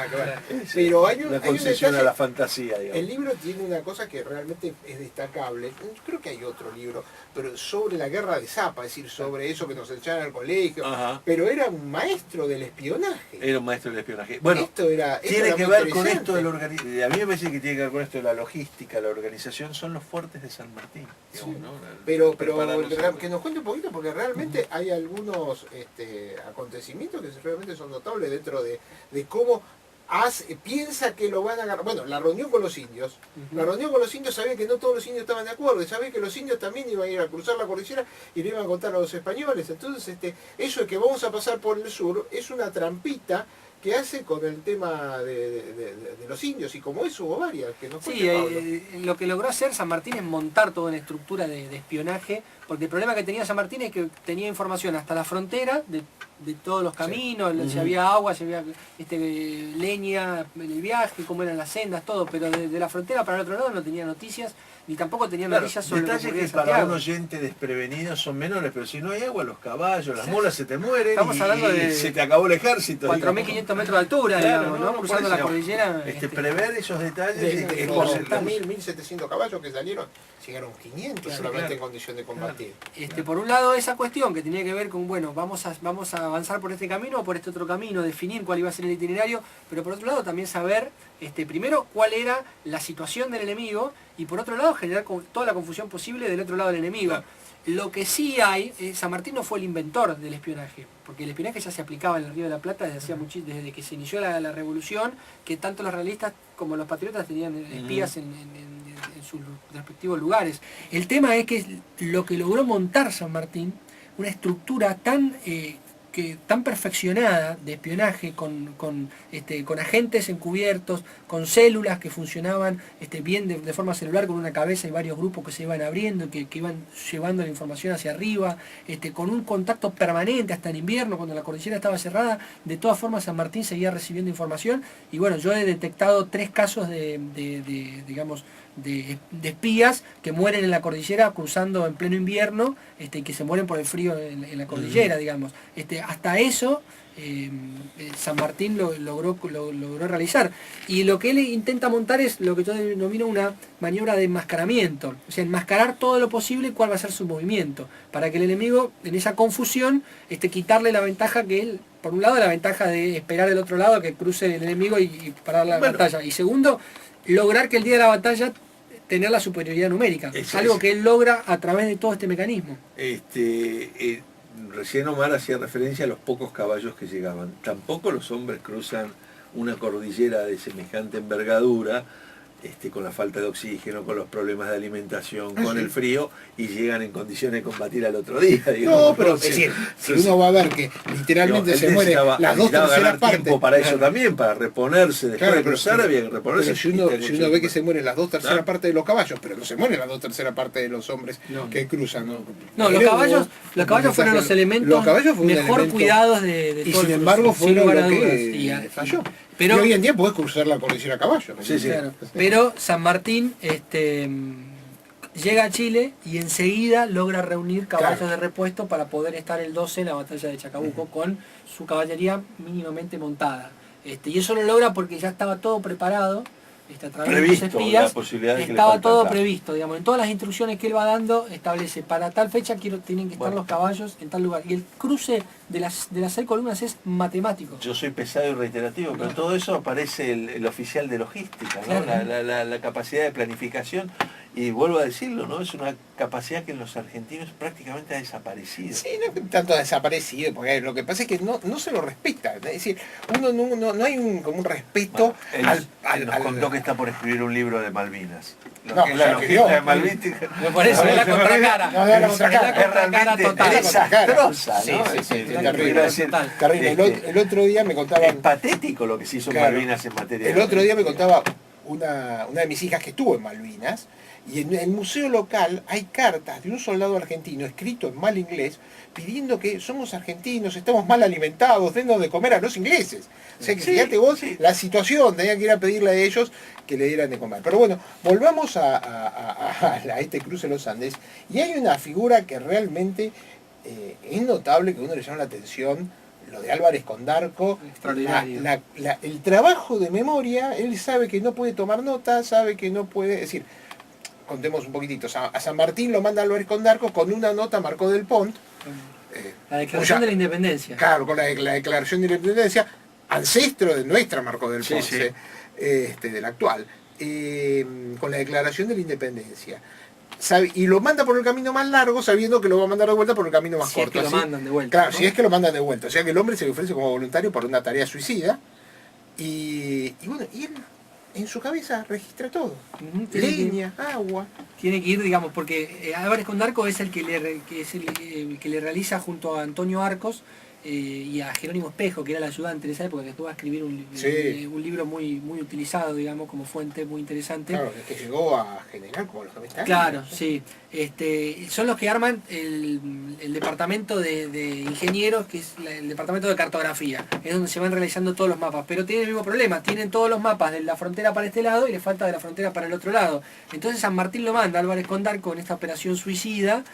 Pero hay una concesión a la fantasía, digamos. El libro tiene una cosa que realmente es destacable. Creo que hay otro libro, pero sobre la guerra de Zapa, es decir, sobre eso que nos echaron al colegio. Ajá. Pero era un maestro del espionaje. Era un maestro del espionaje. Bueno, tiene que ver con esto del organización. A mí me parece que tiene que ver con esto de la logística, la organización, son los fuertes de San Martín. Digamos, sí. ¿No? Pero que nos cuente un poquito, porque realmente hay algunos acontecimientos que realmente son notables dentro de cómo piensa que lo van a agarrar. Bueno, la reunión con los indios. La reunión con los indios, sabía que no todos los indios estaban de acuerdo, y sabía que los indios también iban a ir a cruzar la cordillera y le iban a contar a los españoles. Entonces, eso de que vamos a pasar por el sur es una trampita que hace con el tema de los indios, y como eso hubo varias que nos lo que logró hacer San Martín es montar toda una estructura de espionaje, porque el problema que tenía San Martín es que tenía información hasta la frontera de todos los caminos, si había agua, si había leña en el viaje, cómo eran las sendas, todo, pero de la frontera para el otro lado no tenía noticias, ni tampoco tenía noticias sobre lo que ocurría en Santiago. Para un oyente desprevenido son menores, pero si no hay agua, los caballos, las mulas se te mueren. Estamos hablando de se te acabó el ejército. 4.500 metros de altura, claro, digamos, ¿no? Cruzando la cordillera. Prever esos detalles. De 1.700 caballos que salieron, llegaron 500 solamente en condición de combatir. Por un lado, esa cuestión que tenía que ver con, bueno, vamos a avanzar por este camino o por este otro camino, definir cuál iba a ser el itinerario, pero por otro lado también saber, primero, cuál era la situación del enemigo, y por otro lado generar toda la confusión posible del otro lado del enemigo. Claro. Lo que sí hay, San Martín no fue el inventor del espionaje, porque el espionaje ya se aplicaba en el Río de la Plata desde que se inició la revolución, que tanto los realistas como los patriotas tenían espías en sus respectivos lugares. El tema es que lo que logró montar San Martín, una estructura tan perfeccionada de espionaje, con agentes encubiertos, con células que funcionaban bien de forma celular, con una cabeza y varios grupos que se iban abriendo, que iban llevando la información hacia arriba, con un contacto permanente hasta en invierno, cuando la cordillera estaba cerrada. De todas formas, San Martín seguía recibiendo información, y bueno, yo he detectado 3 casos de espías que mueren en la cordillera cruzando en pleno invierno, y que se mueren por el frío en la cordillera, digamos. Hasta eso San Martín logró realizar. Y lo que él intenta montar es lo que yo denomino una maniobra de enmascaramiento, o sea, enmascarar todo lo posible cuál va a ser su movimiento, para que el enemigo, en esa confusión, quitarle la ventaja que él, por un lado, la ventaja de esperar del otro lado que cruce el enemigo y parar la batalla, y segundo, lograr que el día de la batalla tener la superioridad numérica. Es algo que él logra a través de todo este mecanismo. Recién Omar hacía referencia a los pocos caballos que llegaban. Tampoco los hombres cruzan una cordillera de semejante envergadura, con la falta de oxígeno, con los problemas de alimentación, con el frío, y llegan en condiciones de combatir al otro día. Digamos, no, pero es decir, si uno va a ver que literalmente se muere las dos terceras partes. Tiempo para eso también, para reponerse después de cruzar, había que reponerse. Pero si uno ve que se mueren las dos terceras partes de los caballos, pero no se mueren las dos terceras partes de los hombres que cruzan. No, los caballos fueron los elementos mejor cuidados de y sin embargo fueron lo que falló. Pero, y hoy en día podés cruzar la cordillera a caballo. Sí, sí. Claro. Pero San Martín llega a Chile y enseguida logra reunir caballos de repuesto para poder estar el 12 en la batalla de Chacabuco con su caballería mínimamente montada. Y eso lo logra porque ya estaba todo preparado. A través de los espías, estaba todo previsto, digamos, en todas las instrucciones que él va dando establece para tal fecha tienen que estar los caballos en tal lugar, y el cruce de las 6 columnas es matemático. Yo soy pesado y reiterativo, pero todo eso aparece el oficial de logística, ¿no? La capacidad de planificación, y vuelvo a decirlo, ¿no? Es una capacidad que en los argentinos prácticamente ha desaparecido. Sí, no tanto ha desaparecido, porque lo que pasa es que no se lo respeta, es decir, no hay como un respeto nos contó que está por escribir un libro de Malvinas. Lo que es la logística de Malvinas. Me parece la contracara. La contracara total. Desastrosa, sí, ¿no? Sí, terrible. El otro día me contaban... Es patético lo que se hizo en Malvinas en materia. El otro día me contaba una de mis hijas que estuvo en Malvinas, y en el museo local hay cartas de un soldado argentino escrito en mal inglés pidiendo que somos argentinos, estamos mal alimentados, denos de comer a los ingleses. O sea que fíjate vos la situación, tenía que ir a pedirle a ellos que le dieran de comer. Pero bueno, volvamos a este cruce de los Andes, y hay una figura que realmente es notable, que a uno le llama la atención, lo de Álvarez Condarco, el trabajo de memoria. Él sabe que no puede tomar nota, sabe que no puede, es decir, contemos un poquitito, a San Martín lo manda Álvarez Condarco con una nota Marcó del Pont. La declaración de la independencia. Claro, con la declaración de la independencia, ancestro de nuestra Marcó del Pont, de la actual, con la declaración de la independencia. Y lo manda por el camino más largo, sabiendo que lo va a mandar de vuelta por el camino más corto. Si es que lo mandan de vuelta. Claro, ¿no? si es que lo mandan de vuelta. O sea que el hombre se ofrece como voluntario por una tarea suicida. Y bueno, y él en su cabeza registra todo. Leña, agua. Tiene que ir, digamos, porque Álvarez Condarco es el que le realiza junto a Antonio Arcos y a Jerónimo Espejo, que era el ayudante en esa época, que estuvo a escribir un libro muy utilizado, digamos, como fuente muy interesante. Claro, que llegó a generar como los que están. Claro, sí. Son los que arman el departamento de ingenieros, que es el departamento de cartografía. Es donde se van realizando todos los mapas. Pero tienen el mismo problema, tienen todos los mapas de la frontera para este lado y le falta de la frontera para el otro lado. Entonces San Martín lo manda a Álvarez Condarco con esta operación suicida,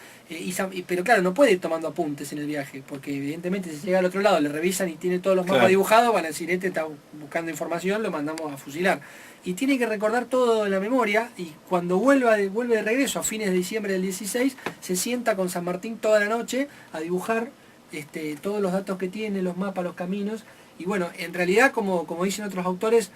pero claro, no puede ir tomando apuntes en el viaje, porque evidentemente si llega al otro lado, le revisan y tiene todos los mapas dibujados, van a decir, este está buscando información, lo mandamos a fusilar. Y tiene que recordar todo en la memoria, y cuando vuelve de regreso a fines de diciembre del 16, se sienta con San Martín toda la noche a dibujar todos los datos que tiene, los mapas, los caminos. Y bueno, en realidad, como dicen otros autores,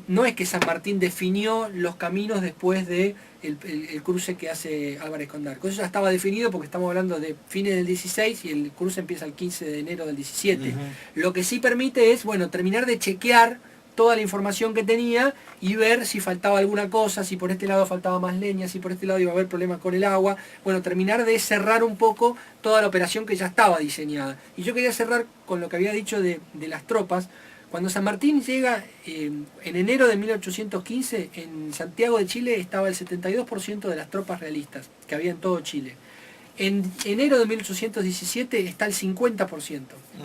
no es que San Martín definió los caminos después de el cruce que hace Álvarez Condarco. Eso ya estaba definido porque estamos hablando de fines del 16 y el cruce empieza el 15 de enero del 17. Lo que sí permite es, bueno, terminar de chequear toda la información que tenía y ver si faltaba alguna cosa, si por este lado faltaba más leña, si por este lado iba a haber problemas con el agua. Bueno, terminar de cerrar un poco toda la operación que ya estaba diseñada. Y yo quería cerrar con lo que había dicho de las tropas. Cuando San Martín llega en enero de 1815, en Santiago de Chile estaba el 72% de las tropas realistas que había en todo Chile. En enero de 1817 está el 50%.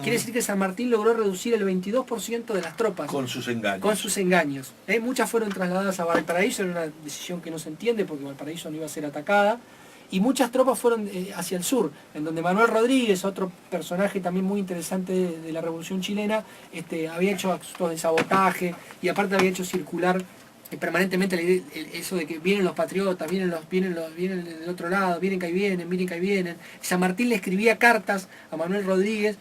Quiere decir que San Martín logró reducir el 22% de las tropas. Con sus engaños. Con sus engaños. Muchas fueron trasladadas a Valparaíso, era una decisión que no se entiende porque Valparaíso no iba a ser atacada. Y muchas tropas fueron hacia el sur, en donde Manuel Rodríguez, otro personaje también muy interesante de la Revolución Chilena, había hecho actos de sabotaje y aparte había hecho circular permanentemente eso de que vienen los patriotas, vienen del otro lado, vienen que ahí vienen, miren que ahí vienen. San Martín le escribía cartas a Manuel Rodríguez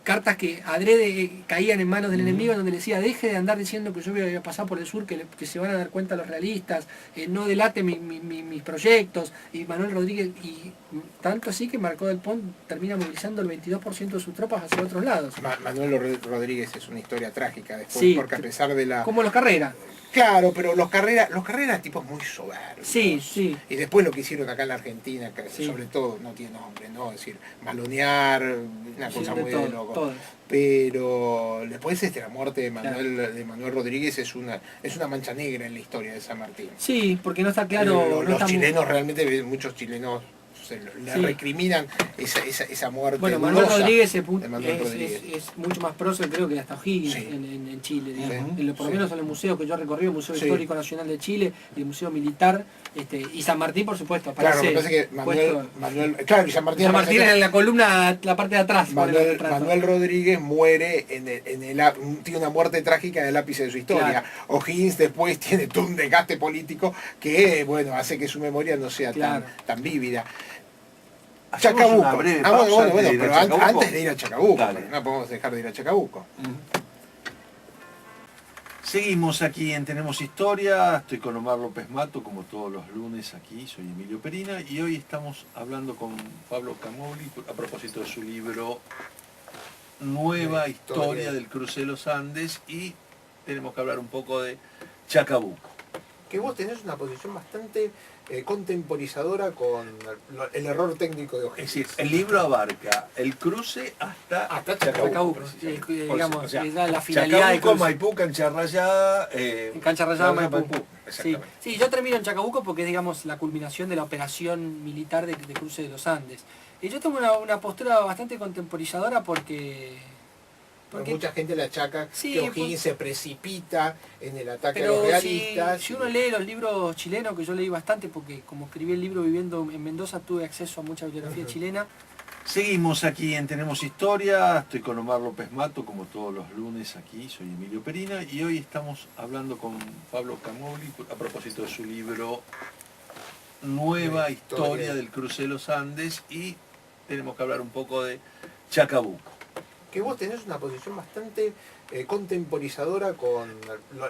cartas que adrede caían en manos del enemigo, donde le decía, deje de andar diciendo que yo voy a pasar por el sur, que se van a dar cuenta los realistas, no delate mis proyectos, y Manuel Rodríguez, y tanto así que Marcó del Pont termina movilizando el 22% de sus tropas hacia otros lados. Manuel Rodríguez es una historia trágica después, Sí, porque a pesar de la... como los Carrera. Claro, pero los Carreras tipos muy soberbios. Sí, sí. Y después lo que hicieron acá en la Argentina, que Sí. sobre todo no tiene nombre, ¿no? Es decir, malonear, una Sí, cosa de muy todo, de loco. todo. Pero después la muerte de Claro. de Manuel Rodríguez es una mancha negra en la historia de San Martín. Sí, porque no está claro... no Los está muy- chilenos realmente, muchos chilenos le Sí. recriminan esa muerte. Bueno, Manuel dudosa Rodríguez, de Manuel es, Rodríguez. es mucho más prócer, creo, que hasta O'Higgins Sí. en Chile, digamos. Sí. Por lo Sí. menos en los museos que yo he recorrido, el Museo Sí. Histórico Nacional de Chile, el Museo Militar, y San Martín, por supuesto, Claro, aparece lo que pasa es que claro, y San Martín, San Martín en la columna, la parte de atrás. pone el retrato. Manuel Rodríguez muere tiene una muerte trágica en el ápice de su historia. Claro. O'Higgins después tiene todo un desgaste político que, bueno, hace que su memoria no sea Claro. tan vívida. Hacemos Chacabuco. una breve Ah, pausa bueno, antes de ir pero a Chacabuco. antes de ir a Chacabuco, Dale. porque no podemos dejar de ir a Chacabuco. Seguimos aquí en Tenemos Historia, estoy con Omar López Mato, como todos los lunes aquí, soy Emilio Perina, y hoy estamos hablando con Pablo Camoli a propósito de su libro Nueva Historia del Cruce de los Andes, y tenemos que hablar un poco de Chacabuco. Que vos tenés una posición bastante contemporizadora con el error técnico de Es O'Higgins. decir, el libro abarca el cruce hasta Chacabuco. Chacabuco, precisamente. digamos, O sea, es la finalidad de Chacabuco, cruce. Maipú, Cancha Rayada, En Cancha Rayada, Maipú. Sí. Exactamente. Sí, yo termino en Chacabuco porque es, digamos, la culminación de la operación militar de cruce de los Andes. Y yo tengo una postura bastante contemporizadora porque Mucha gente le achaca Sí, que O'Higgins se precipita en el ataque a pero los realistas. si uno lee los libros chilenos, que yo leí bastante porque como escribí el libro viviendo en Mendoza tuve acceso a mucha bibliografía chilena. Seguimos aquí en Tenemos Historia, estoy con Omar López Mato, como todos los lunes aquí, soy Emilio Perina, y hoy estamos hablando con Pablo Camoli a propósito de su libro Nueva Historia del Cruce de los Andes, y tenemos que hablar un poco de Chacabuco. Que vos tenés una posición bastante contemporizadora con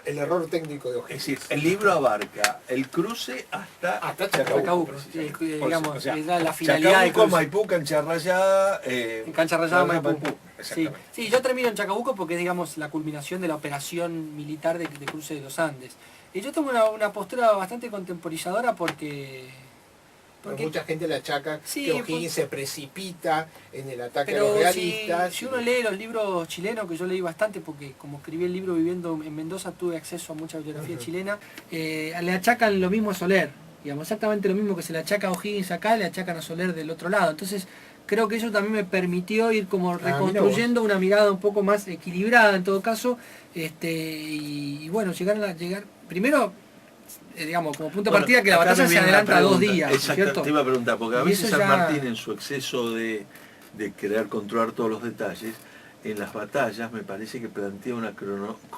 el error técnico de Es O'Higgins. decir, el libro abarca el cruce hasta Chacabuco, precisamente. digamos, O sea, es la finalidad de Chacabuco, cruce. Maipú, Cancha Rayada, En Cancha Rayada, Maipú. Sí. Exactamente. Sí, yo termino en Chacabuco porque es, digamos, la culminación de la operación militar de cruce de los Andes. Y yo tengo una postura bastante contemporizadora porque Mucha gente le achaca Sí, que O'Higgins se precipita en el ataque a pero los realistas. si uno lee los libros chilenos, que yo leí bastante porque como escribí el libro viviendo en Mendoza tuve acceso a mucha bibliografía chilena, le achacan lo mismo a Soler, digamos, exactamente lo mismo que se le achaca a O'Higgins acá, le achacan a Soler del otro lado. Entonces creo que eso también me permitió ir como reconstruyendo una mirada un poco más equilibrada en todo caso, y bueno, llegar primero, digamos, como punto de partida, que la acá batalla me se viene adelanta una 2 pregunta. días, Exacto, ¿cierto? te iba a preguntar, porque a Y veces eso San ya- Martín, en su exceso de querer controlar todos los detalles, en las batallas me parece que plantea una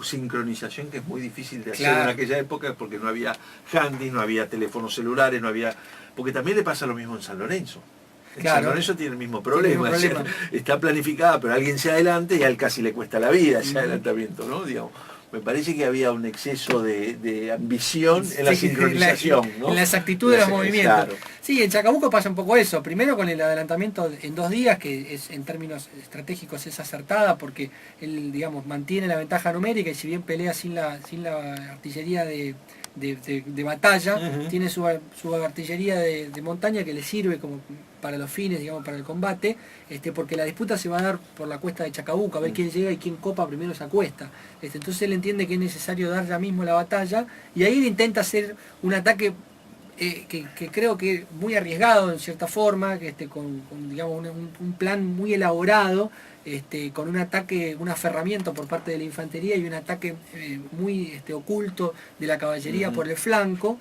sincronización que es muy difícil de hacer Claro. en aquella época, porque no había handy, no había teléfonos celulares, no había... Porque también le pasa lo mismo en San Lorenzo. En Claro. San Lorenzo tiene el mismo problema, Tiene el mismo es decir, está planificada, pero alguien se adelanta y a él casi le cuesta la vida ese adelantamiento, ¿no? Digamos, me parece que había un exceso de ambición en la Sí, sincronización, en la, ¿no? en la exactitud de los Claro. movimientos. Sí, en Chacabuco pasa un poco eso. Primero con el adelantamiento en 2 días, que es, en términos estratégicos es acertada porque él, digamos, mantiene la ventaja numérica y si bien pelea sin la artillería de batalla, tiene su artillería de montaña que le sirve como para los fines, digamos, para el combate, porque la disputa se va a dar por la cuesta de Chacabuco, a ver quién llega y quién copa primero esa cuesta. Entonces él entiende que es necesario dar ya mismo la batalla, y ahí él intenta hacer un ataque que creo que muy arriesgado en cierta forma, con digamos, un plan muy elaborado, con un ataque, un aferramiento por parte de la infantería y un ataque muy oculto de la caballería por el flanco,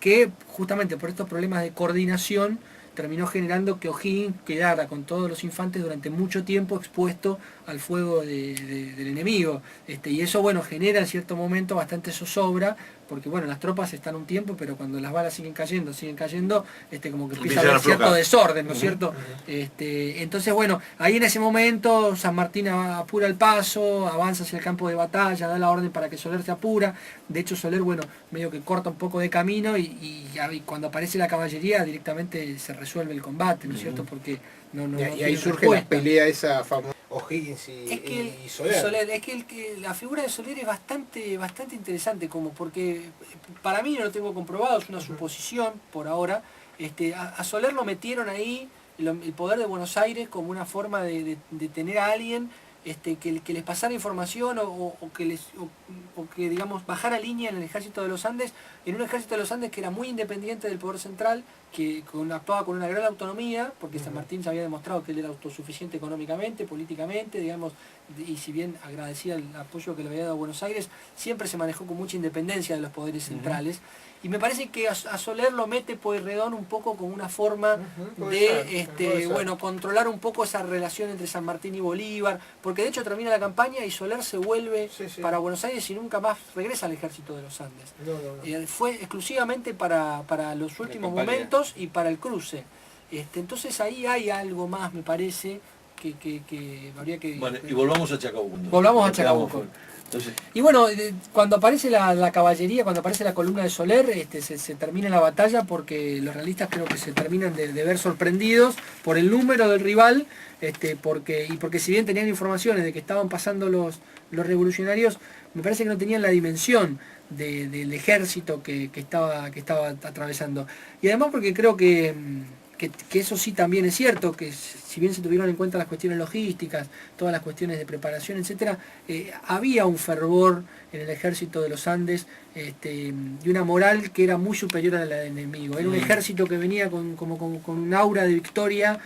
que justamente por estos problemas de coordinación terminó generando que O'Higgins quedara con todos los infantes durante mucho tiempo expuesto al fuego del enemigo. Y eso, bueno, genera en cierto momento bastante zozobra, porque bueno, las tropas están un tiempo, pero cuando las balas siguen cayendo, como que empieza a Empiezan haber a cierto aflojar. desorden, ¿no es cierto? Entonces bueno, ahí en ese momento San Martín apura el paso, avanza hacia el campo de batalla, da la orden para que Soler se apura. De hecho Soler, bueno, medio que corta un poco de camino y cuando aparece la caballería directamente se resuelve el combate, ¿no es cierto? Porque y ahí tiene surge la respuesta. pelea esa famosa O'Higgins Es que y Soler. es que la figura de Soler es bastante interesante, como porque para mí no lo tengo comprobado, es una suposición por ahora. A Soler lo metieron ahí, el poder de Buenos Aires, como una forma de tener a alguien que les pasara información o que digamos bajara línea en el ejército de los Andes, en un ejército de los Andes que era muy independiente del poder central, que actuaba con una gran autonomía, porque San Martín se había demostrado que él era autosuficiente económicamente, políticamente, digamos, y si bien agradecía el apoyo que le había dado Buenos Aires, siempre se manejó con mucha independencia de los poderes centrales. Y me parece que a Soler lo mete Pueyrredón un poco como una forma de bueno, controlar un poco esa relación entre San Martín y Bolívar, porque de hecho termina la campaña y Soler se vuelve para Buenos Aires y nunca más regresa al ejército de los Andes. Fue exclusivamente para los últimos momentos y para el cruce. Entonces ahí hay algo más, me parece, que habría que... Bueno, y volvamos a Chacabuco. Volvamos a Chacabuco. Entonces, Y bueno, cuando aparece la caballería, cuando aparece la columna de Soler, se termina la batalla porque los realistas creo que se terminan de ver sorprendidos por el número del rival, porque si bien tenían informaciones de que estaban pasando los revolucionarios, me parece que no tenían la dimensión del ejército que estaba atravesando. Y además porque creo que eso sí también es cierto, que si bien se tuvieron en cuenta las cuestiones logísticas, todas las cuestiones de preparación, etcétera, había un fervor en el ejército de los Andes y una moral que era muy superior a la del enemigo. Era un ejército que venía con un aura de victoria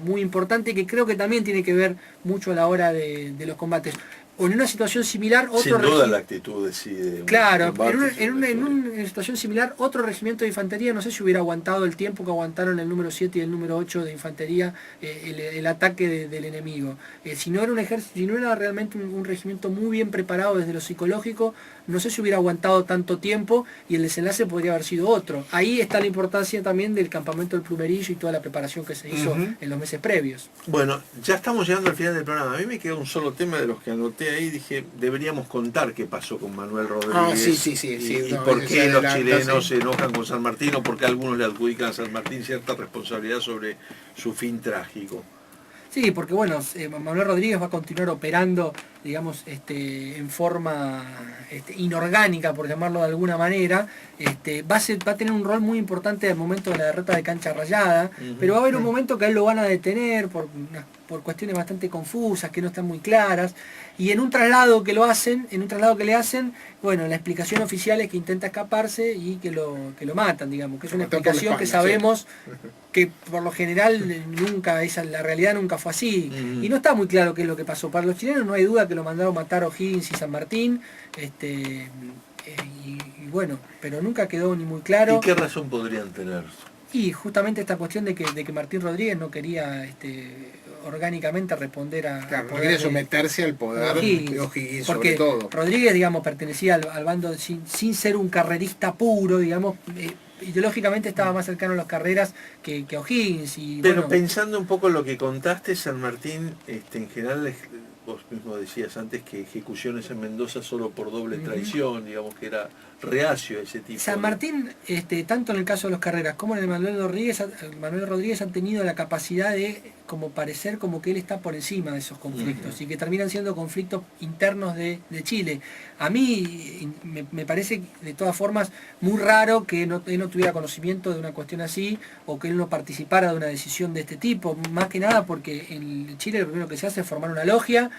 muy importante, que creo que también tiene que ver mucho a la hora de los combates. O en una situación similar, sin duda la actitud decide. Claro, en una situación similar, otro regimiento de infantería, no sé si hubiera aguantado el tiempo que aguantaron el número 7 y el número 8 de infantería, el ataque del enemigo. Si no era un ejército, si no era realmente un regimiento muy bien preparado desde lo psicológico, no sé si hubiera aguantado tanto tiempo y el desenlace podría haber sido otro. Ahí está la importancia también del campamento del Plumerillo y toda la preparación que se hizo en los meses previos. Bueno, ya estamos llegando al final del programa. A mí me queda un solo tema de los que anoté ahí. Dije, deberíamos contar qué pasó con Manuel Rodríguez. Y por qué los chilenos se enojan con San Martín, o por qué algunos le adjudican a San Martín cierta responsabilidad sobre su fin trágico. Sí, porque bueno, Manuel Rodríguez va a continuar operando, digamos, en forma inorgánica, por llamarlo de alguna manera. Va a tener un rol muy importante al momento de la derrota de Cancha Rayada, pero va a haber un momento que a él lo van a detener por cuestiones bastante confusas, que no están muy claras, y en un traslado que le hacen, bueno, la explicación oficial es que intenta escaparse y que lo matan, digamos, que es una explicación que sabemos que por lo general la realidad nunca fue así, y no está muy claro qué es lo que pasó. Para los chilenos no hay duda que lo mandaron matar O'Higgins y San Martín, y bueno, pero nunca quedó ni muy claro. ¿Y qué razón podrían tener? Y justamente esta cuestión de que Martín Rodríguez no quería orgánicamente responder a... Claro, no quería someterse al poder de O'Higgins, sobre todo. Rodríguez, digamos, pertenecía al bando sin ser un carrerista puro, digamos, ideológicamente estaba más cercano a las carreras que O'Higgins. Pero bueno, pensando un poco en lo que contaste, San Martín, en general, vos mismo decías antes que ejecuciones en Mendoza solo por doble traición, digamos que era reacio a ese tipo. San Martín, tanto en el caso de los Carreras como en el Manuel Rodríguez han tenido la capacidad de como parecer como que él está por encima de esos conflictos y que terminan siendo conflictos internos de Chile. A mí me parece de todas formas muy raro que él no tuviera conocimiento de una cuestión así, o que él no participara de una decisión de este tipo, más que nada porque en Chile lo primero que se hace es formar una logia.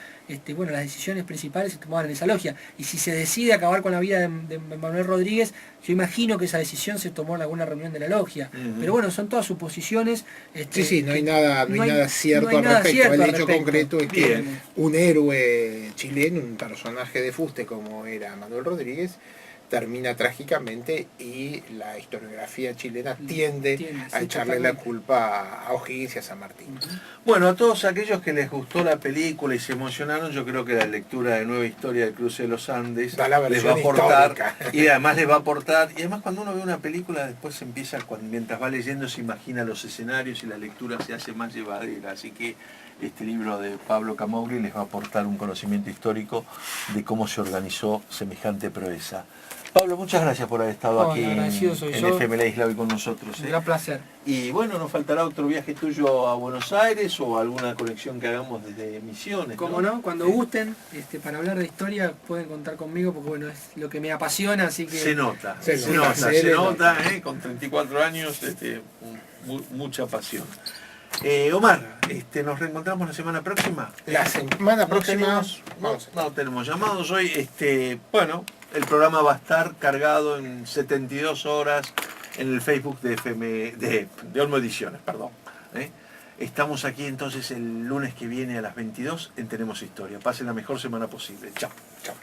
Bueno, las decisiones principales se tomaban en esa logia, y si se decide acabar con la vida de Manuel Rodríguez, yo imagino que esa decisión se tomó en alguna reunión de la logia. Pero bueno, son todas suposiciones. No hay nada cierto al respecto. El hecho concreto es que un héroe chileno, un personaje de fuste como era Manuel Rodríguez, termina trágicamente y la historiografía chilena tiende a sí, echarle la totalmente. culpa a O'Higgins y a San Martín. Bueno, a todos aquellos que les gustó la película y se emocionaron, yo creo que la lectura de Nueva Historia del Cruce de los Andes Da la les va a versión aportar, histórica. y además les va a aportar, y además cuando uno ve una película después empieza, mientras va leyendo se imagina los escenarios y la lectura se hace más llevadera, así que este libro de Pablo Camogli les va a aportar un conocimiento histórico de cómo se organizó semejante proeza. Pablo, muchas gracias por haber estado No, aquí el agradecido soy en yo. FM La Isla hoy con nosotros. Un gran placer. Y bueno, nos faltará otro viaje tuyo a Buenos Aires o alguna conexión que hagamos desde Misiones. Como no, cuando gusten, para hablar de historia pueden contar conmigo porque bueno, es lo que me apasiona, así que... Se nota, Se se nota, nota, se se le nota, nota. con 34 años, mucha pasión. Omar, nos reencontramos la semana próxima. La semana No próxima tenemos, vamos a- no tenemos llamados hoy. Bueno, el programa va a estar cargado en 72 horas en el Facebook de de Olmo Ediciones, perdón. Estamos aquí entonces el lunes que viene a las 22 en Tenemos Historia. Pasen la mejor semana posible. Chao. Chao.